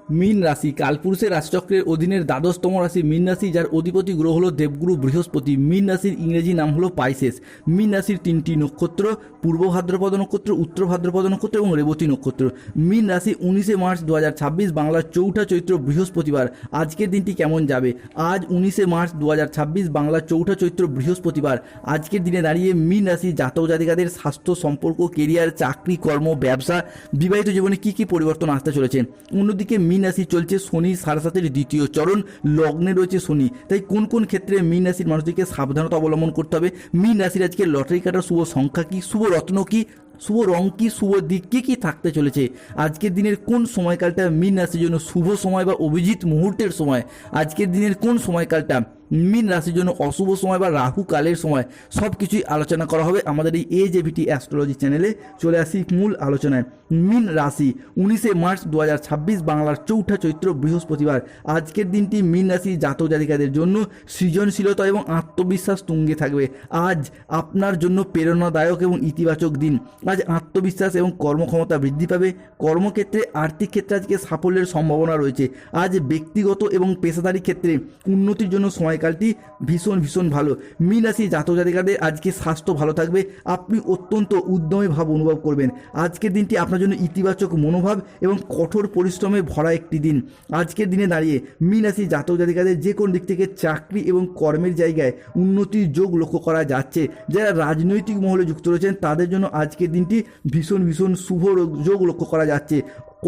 মীন রাশি কালপুরুষের রাশিচক্রের অধীনের দ্বাদশতম রাশি মীন রাশি, যার অধিপতি গ্রহ হলো দেবগুরু বৃহস্পতি। মীন রাশির ইংরেজি নাম হলো পাইসেস। মীন রাশির তিনটি নক্ষত্র, পূর্ব ভাদ্রপদ নক্ষত্র, উত্তর ভাদ্রপদ নক্ষত্র এবং রেবতী নক্ষত্র। মীন রাশি 19 মার্চ 2026 বাংলার 4ঠা চৈত্র বৃহস্পতিবার। আজকের দিনটি কেমন যাবে? আজ 19 মার্চ 2026 বাংলার 4ঠা চৈত্র বৃহস্পতিবার। আজকের দিনে দাঁড়িয়ে মীন রাশি জাতক জাতিকাদের স্বাস্থ্য, সম্পর্ক, কেরিয়ার, চাকরি, কর্ম, ব্যবসা, বিবাহিত জীবনে কী কী পরিবর্তন আসতে চলেছে। অন্যদিকে মীন রাশি চলছে শনির 7.5 দ্বিতীয় চরণ, লগ্নে রয়েছে শনি। তাই কোন কোন ক্ষেত্রে মীন রাশির মানুষদেরকে সাবধানতা অবলম্বন করতে হবে? মীন রাশির আজকে লটারি কাটার শুভ সংখ্যা কী, শুভ রত্ন কী, শুভ রং কী, শুভ দিক কী কী থাকতে চলেছে? আজকের দিনের কোন সময়কালটা মীন রাশির জন্য শুভ সময় বা অভিজিৎ মুহূর্তের সময়? আজকের দিনের কোন সময়কালটা মীন রাশির জন্য অশুভ সময় বা রাহু কালের সময়? সব কিছুই আলোচনা করা হবে আমাদের এই AJVT অ্যাস্ট্রোলজি চ্যানেলে। চলে আসি মূল আলোচনায়। মীন রাশি 19 মার্চ 2026 বাংলার 4ঠা চৈত্র বৃহস্পতিবার। আজকের দিনটি মীন রাশি জাতক জাতিকাদের জন্য সৃজনশীলতা এবং আত্মবিশ্বাস তুঙ্গে থাকবে। আজ আপনার জন্য প্রেরণাদায়ক এবং ইতিবাচক দিন। আজ আত্মবিশ্বাস এবং কর্মক্ষমতা বৃদ্ধি পাবে। কর্মক্ষেত্রে, আর্থিক ক্ষেত্রে আজকে সাফল্যের সম্ভাবনা রয়েছে। আজ ব্যক্তিগত এবং পেশাদারী ক্ষেত্রে উন্নতির জন্য সময়কালটি ভীষণ ভীষণ ভালো। মীন রাশি জাতক জাতিকাদের আজকে স্বাস্থ্য ভালো থাকবে। আপনি অত্যন্ত উদ্যমী ভাব অনুভব করবেন। আজকের দিনটি আপনার জন্য ইতিবাচক মনোভাব এবং কঠোর পরিশ্রমে ভরা একটি দিন। আজকের দিনে দাঁড়িয়ে মীন রাশি জাতক জাতিকাদের যে কোনো দিক থেকে চাকরি এবং কর্মের জায়গায় উন্নতির যোগ লক্ষ্য করা যাচ্ছে। যারা রাজনৈতিক মহলে যুক্ত রয়েছেন তাদের জন্য আজকের দিনটি ভীষণ ভীষণ শুভ যোগ লক্ষ্য করা যাচ্ছে।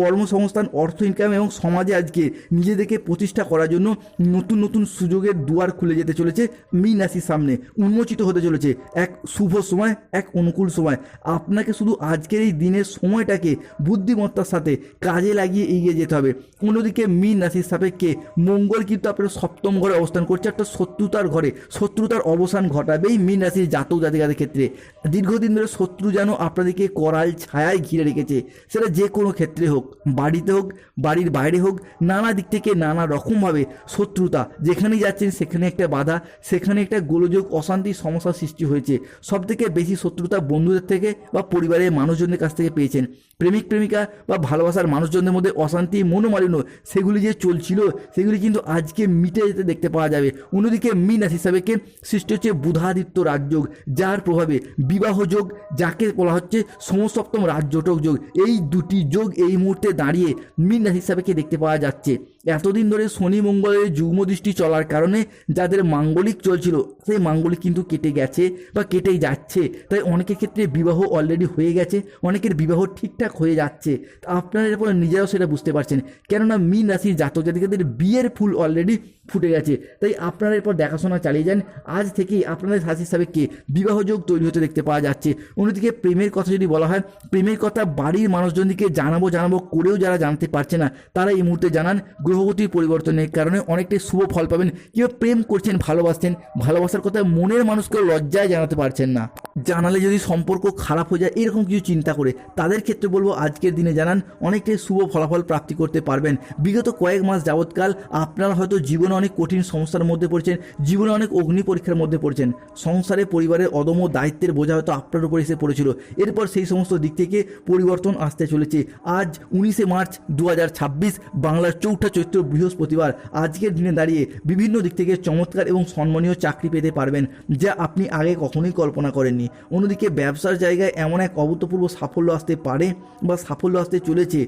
কর্মসংস্থান, অর্থ ইনকাম এবং সমাজে আজকে নিজেদেরকে প্রতিষ্ঠা করার জন্য নতুন নতুন সুযোগের দুয়ার খুলে যেতে চলেছে। মীন রাশির সামনে উন্মোচিত হতে চলেছে এক শুভ সময়, এক অনুকূল সময়। আপনাকে শুধু আজকের এই দিনের সময়টাকে বুদ্ধিমত্তার সাথে কাজে লাগিয়ে এগিয়ে যেতে হবে। অন্যদিকে মীন রাশির সাপেক্ষে মঙ্গল কিন্তু আপনার সপ্তম ঘরে অবস্থান করছে, একটা শত্রুতার ঘরে। শত্রুতার অবসান ঘটাবেই মীন রাশির জাতক জাতিকাদের ক্ষেত্রে। দীর্ঘদিন ধরে শত্রু যেন আপনাদেরকে করাল ছায়ায় ঘিরে রেখেছে, সেটা যে কোনো ক্ষেত্রে হোক, বাড়িতে হোক, বাড়ির বাইরে হোক, নানা দিক থেকে নানা রকমভাবে শত্রুতা। যেখানেই যাচ্ছেন সেখানে একটা বাধা, সেখানে একটা গোলযোগ, অশান্তি, সমস্যার সৃষ্টি হয়েছে। সবথেকে বেশি শত্রুতা বন্ধুদের থেকে বা পরিবারের মানুষজনের কাছ থেকে পেয়েছেন। প্রেমিক প্রেমিকা বা ভালোবাসার মানুষজনদের মধ্যে অশান্তি, মনোমালিন্য সেগুলি যে চলছিল সেগুলি কিন্তু আজকে মিটে যেতে দেখতে পাওয়া যাবে। অন্যদিকে মীন রাশি হিসাবেকে সৃষ্টি হচ্ছে বুধাদিত্য রাজযোগ, যার প্রভাবে বিবাহ যোগ, যাকে বলা হচ্ছে সমসপ্তম রাজযোটক যোগ। এই দুটি যোগ এই মুহূর্তে দাঁড়িয়ে মীন রাশি হিসাবেকে দেখতে পাওয়া যাচ্ছে। এতদিন ধরে শনি মঙ্গলের যুগ্ম দৃষ্টি চলার কারণে যাদের মাঙ্গলিক চলছিল সেই মাঙ্গলিক কিন্তু কেটে গেছে বা কেটেই যাচ্ছে। তাই অনেকের ক্ষেত্রে বিবাহ অলরেডি হয়ে গেছে, অনেকের বিবাহ ঠিকঠাক হয়ে যাচ্ছে। আপনারা এরপর নিজেরাও সেটা বুঝতে পারছেন, কেননা মীন রাশির জাতক জাতিকাদের বিয়ের ফুল অলরেডি ফুটে গেছে। তাই আপনারা এরপর দেখাশোনা চালিয়ে যান। আজ থেকেই আপনাদের রাশি হিসাবেকে বিবাহযোগ তৈরি হতে দেখতে পাওয়া যাচ্ছে। অন্যদিকে প্রেমের কথা যদি বলা হয়, প্রেমের কথা বাড়ির মানুষজনকে জানাবো করেও যারা জানতে পারছে না তারা এই মুহূর্তে জানান। গ্রহগতির পরিবর্তনের কারণে অনেকটাই শুভ ফল পাবেন। কেউ প্রেম করছেন, ভালোবাসছেন, ভালোবাসার কথা মনের মানুষকে লজ্জায় জানাতে পারছেন না, জানালে যদি সম্পর্ক খারাপ হয়ে যায় এরকম কিছু চিন্তা করে, তাদের ক্ষেত্রে বলবো আজকের দিনে জানান, অনেকটাই শুভ ফলাফল প্রাপ্তি করতে পারবেন। বিগত কয়েক মাস যাবৎকাল আপনারা হয়তো জীবনে অনেক কঠিন সমস্যার মধ্যে পড়ছেন, জীবনে অনেক অগ্নি পরীক্ষার মধ্যে পড়ছেন। সংসারে পরিবারের অদম্য দায়িত্বের বোঝা হয়তো আপনার উপর এসে পড়েছিল। এরপর সেই সমস্ত দিক থেকে পরিবর্তন আসতে চলেছে। আজ 19 মার্চ 2026 বাংলার 4ঠা চৈত্র বৃহস্পতিবার। আজকের দিনে দাঁড়িয়ে বিভিন্ন দিক থেকে চমৎকার এবং সম্মানীয় চাকরি পেতে পারবেন, যা আপনি আগে কখনোই কল্পনা করেননি। অন্যদিকে ব্যবসার জায়গায় এমন এক অভূতপূর্ব সাফল্য আসতে পারে বা সাফল্য আসতে চলেছে,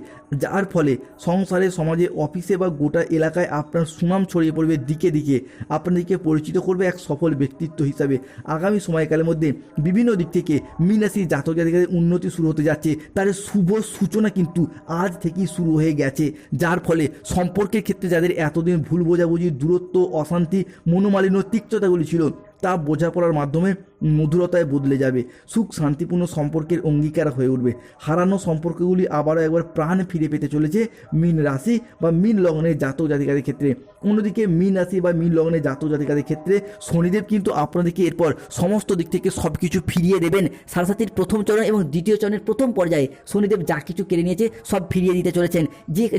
যার ফলে সংসারে, সমাজে, অফিসে বা গোটা এলাকায় আপনার সুনাম ছড়িয়ে পড়বে। দিকে দিকে আপনাদেরকে পরিচিত করবে এক সফল ব্যক্তিত্ব হিসাবে। আগামী সময়কালের মধ্যে বিভিন্ন দিক থেকে মীন রাশি জাতক জাতিকাদের উন্নতি শুরু হতে যাচ্ছে। তার শুভ সূচনা কিন্তু আজ থেকেই শুরু হয়ে গেছে, যার ফলে সম্পর্কের ক্ষেত্রে যাদের এতদিন ভুল বোঝাবুঝি, দূরত্ব, অশান্তি, মনোমালিন্য, তিক্ততাগুলি ছিল তা বোঝাপড়ার মাধ্যমে মধুরতায় বদলে যাবে। সুখ শান্তিপূর্ণ সম্পর্কের অঙ্গীকার হয়ে উঠবে। হারানো সম্পর্কগুলি আবারও একবার প্রাণ ফিরে পেতে চলেছে মীন রাশি বা মীন লগ্নের জাতক জাতিকাদের ক্ষেত্রে। অন্যদিকে মীন রাশি বা মীন লগ্নের জাতক জাতিকাদের ক্ষেত্রে শনিদেব কিন্তু আপনাদেরকে এরপর সমস্ত দিক থেকে সব কিছু ফিরিয়ে দেবেন। সাড়ে প্রথম চরণ এবং দ্বিতীয় চরণের প্রথম পর্যায়ে শনিদেব যা কিছু কেড়ে নিয়েছে সব ফিরিয়ে দিতে চলেছেন।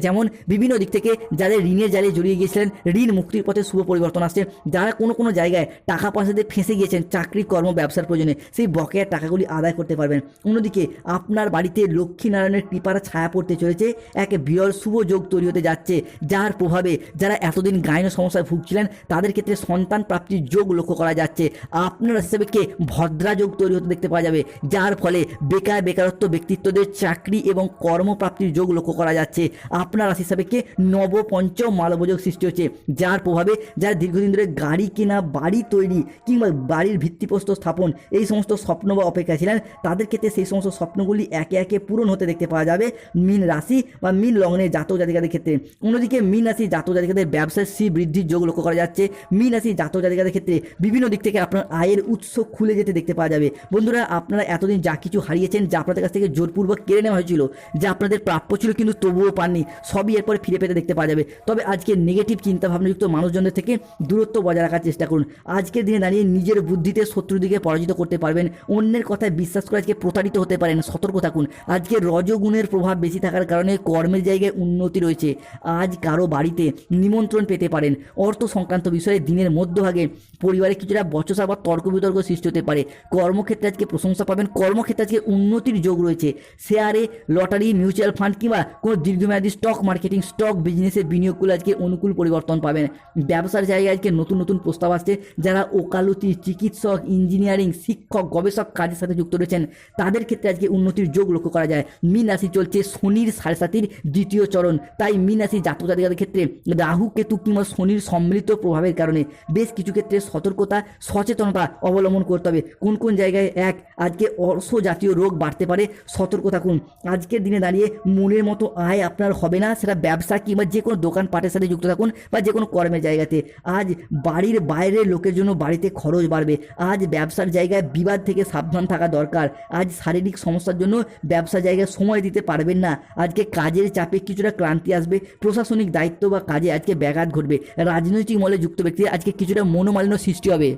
যেমন বিভিন্ন দিক থেকে যাদের ঋণের জালে জড়িয়ে গিয়েছিলেন, ঋণ মুক্তির পথে শুভ পরিবর্তন আসছে। যারা কোনো জায়গায় টাকা পয়সা দিয়ে ফেঁসে গিয়েছেন, চাকরি কর্ম কোনো ব্যবসার প্রয়োজনে সেই বকেয়া টাকাগুলি আদায় করতে পারবেন। অন্যদিকে আপনার বাড়িতে লক্ষ্মীনারায়ণের কৃপার ছায়া পড়তে চলেছে, এক বিরল শুভ যোগ তৈরি হতে যাচ্ছে, যার প্রভাবে যারা এতদিন গাইন সমস্যায় ভুগছিলেন তাদের ক্ষেত্রে সন্তান প্রাপ্তির যোগ লক্ষ্য করা যাচ্ছে। আপনার হিসেবে ভদ্রা যোগ তৈরি হতে দেখতে পাওয়া যাবে, যার ফলে বেকারত্ব ব্যক্তিত্বদের চাকরি এবং কর্মপ্রাপ্তির যোগ লক্ষ্য করা যাচ্ছে। আপনার রাশি হিসাবে নবপঞ্চম মালবযোগ সৃষ্টি হচ্ছে, যার প্রভাবে যারা দীর্ঘদিন ধরে গাড়ি কেনা, বাড়ি তৈরি কিংবা বাড়ির ভিত্তিপ্রস্তর স্থাপন এই সমস্ত স্বপ্ন বা অপেক্ষা ছিলেন তাদের ক্ষেত্রে সেই সমস্ত স্বপ্নগুলি একে একে পূরণ হতে দেখতে পাওয়া যাবে মীন রাশি বা মীন লগ্নের জাতক জাতিকাদের ক্ষেত্রে। অন্যদিকে মীন রাশি জাতক জাতিকাদের ব্যবসায় বৃদ্ধির যোগ লক্ষ্য করা যাচ্ছে। মীন রাশি জাতক জাতিকাদের ক্ষেত্রে বিভিন্ন দিক থেকে আপনার আয়ের উৎস খুলে যেতে দেখতে পাওয়া যাবে। বন্ধুরা, আপনারা এতদিন যা কিছু হারিয়েছেন, যা আপনাদের কাছ থেকে জোরপূর্বক কেড়ে নেওয়া হয়েছিল, যা আপনাদের প্রাপ্য ছিল কিন্তু তবুও পাননি, সবই এরপরে ফিরে পেতে দেখতে পাওয়া যাবে। তবে আজকে নেগেটিভ চিন্তাভাবনাযুক্ত মানুষজনদের থেকে দূরত্ব বজায় রাখার চেষ্টা করুন। আজকের দিনে দাঁড়িয়ে নিজের বুদ্ধিতে শত্রুদিকে পরাজিত করতে পারবেন, অন্যের কথায় বিশ্বাস করে আজকে প্রতারিত হতে পারেন, সতর্ক থাকুন। আজকে রজগুণের প্রভাব বেশি থাকার কারণে কর্মের জায়গায় উন্নতি রয়েছে। আজ কারো বাড়িতে নিমন্ত্রণ পেতে পারেন। অর্থ সংক্রান্ত বিষয়ে দিনের মধ্যভাগে পরিবারে কিছুটা বচসা বা তর্ক বিতর্ক সৃষ্টি হতে পারে। কর্মক্ষেত্রে আজকে প্রশংসা পাবেন, কর্মক্ষেত্রে আজকে উন্নতির যোগ রয়েছে। শেয়ারে, লটারি, মিউচুয়াল ফান্ড কিংবা কোনো দীর্ঘমেয়াদী স্টক মার্কেটিং, স্টক বিজনেসে বিনিয়োগ করলে আজকে অনুকূল পরিবর্তন পাবেন। ব্যবসার জায়গায় আজকে নতুন নতুন প্রস্তাব আসছে। যারা ওকালতি, চিকিৎসক, ইঞ্জিনিয়ারিং, শিক্ষক, গবেষক কাজের সাথে যুক্ত রয়েছেন তাদের ক্ষেত্রে আজকে উন্নতির যোগ লক্ষ্য করা যায়। মীন রাশি চলছে শনির 7.5 দ্বিতীয় চরণ, তাই মীন রাশি জাতক জাতিকাদের ক্ষেত্রে রাহু, কেতু কিংবা শনির সম্মিলিত প্রভাবের কারণে বেশ কিছু ক্ষেত্রে সতর্কতা, সচেতনতা অবলম্বন করতে হবে। কোন কোন জায়গায় আজকে অর্শ জাতীয় রোগ বাড়তে পারে, সতর্ক থাকুন। আজকের দিনে দাঁড়িয়ে মনের মতো আয় আপনার হবে না, সেটা ব্যবসা কিংবা যে কোনো দোকানপাটের সাথে যুক্ত থাকুন বা যে কোনো কর্মের জায়গাতে। আজ বাড়ির বাইরের লোকের জন্য বাড়িতে খরচ বাড়বে। আজ ব্যবসার জায়গায় বিবাদ থেকে সাবধান থাকা দরকার। আজ শারীরিক সমস্যার জন্য ব্যবসা জায়গায় সময় দিতে পারবেন না। আজকে কাজের চাপে কিছুটা ক্লান্তি আসবে, প্রশাসনিক দায়িত্ব বা কাজে আজকে ব্যাঘাত ঘটবে। রাজনৈতিক মহলে যুক্ত ব্যক্তি আজকে কিছুটা মনোমালিন্য সৃষ্টি হবে।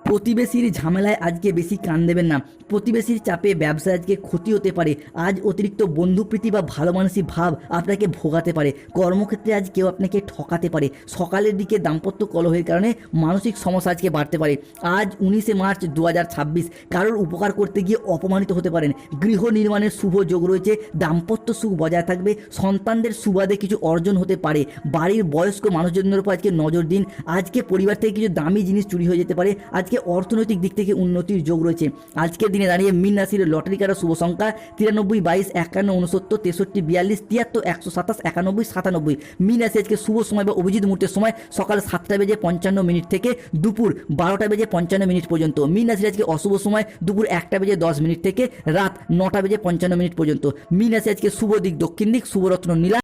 প্রতিবেশীর ঝামেলায় আজকে বেশি কান দেবেন না। প্রতিবেশীর চাপে ব্যবসায় আজকে ক্ষতি হতে পারে। আজ অতিরিক্ত বন্ধুপ্রীতি বা ভালো মানসিক ভাব আপনাকে ভোগাতে পারে। কর্মক্ষেত্রে আজ কেউ আপনাকে ঠকাতে পারে। সকালের দিকে দাম্পত্য কলহের কারণে মানসিক সমস্যা আজকে বাড়তে পারে। আজ 19শে মার্চ 2026 কারোর উপকার করতে গিয়ে অপমানিত হতে পারেন। গৃহ নির্মাণের শুভ যোগ রয়েছে, দাম্পত্য সুখ বজায় থাকবে, সন্তানদের সুবাদে কিছু অর্জন হতে পারে। বাড়ির বয়স্ক মানুষজনের উপর আজকে নজর দিন। আজকে পরিবার থেকে কিছু দামি জিনিস চুরি হয়ে যেতে পারে। আজকে অর্থনৈতিক দিক থেকে উন্নতির যোগ রয়েছে। আজকের দিনে দাঁড়িয়ে মীন রাশির লটারি কাটার শুভ সংখ্যা 93, 22, 51, 69, 63, 42, 73, 127, 91, 97। মীন রাশি আজকে শুভ সময় বা অভিজিৎ মুহূর্তের সময় সকাল 7:55 থেকে দুপুর 12:55 পর্যন্ত। মীন রাশির আজকে অশুভ সময় দুপুর 1:10 থেকে রাত 9:55 পর্যন্ত। মীন রাশি আজকে শুভ দিক দক্ষিণ দিক, শুভরত্ন নীলা।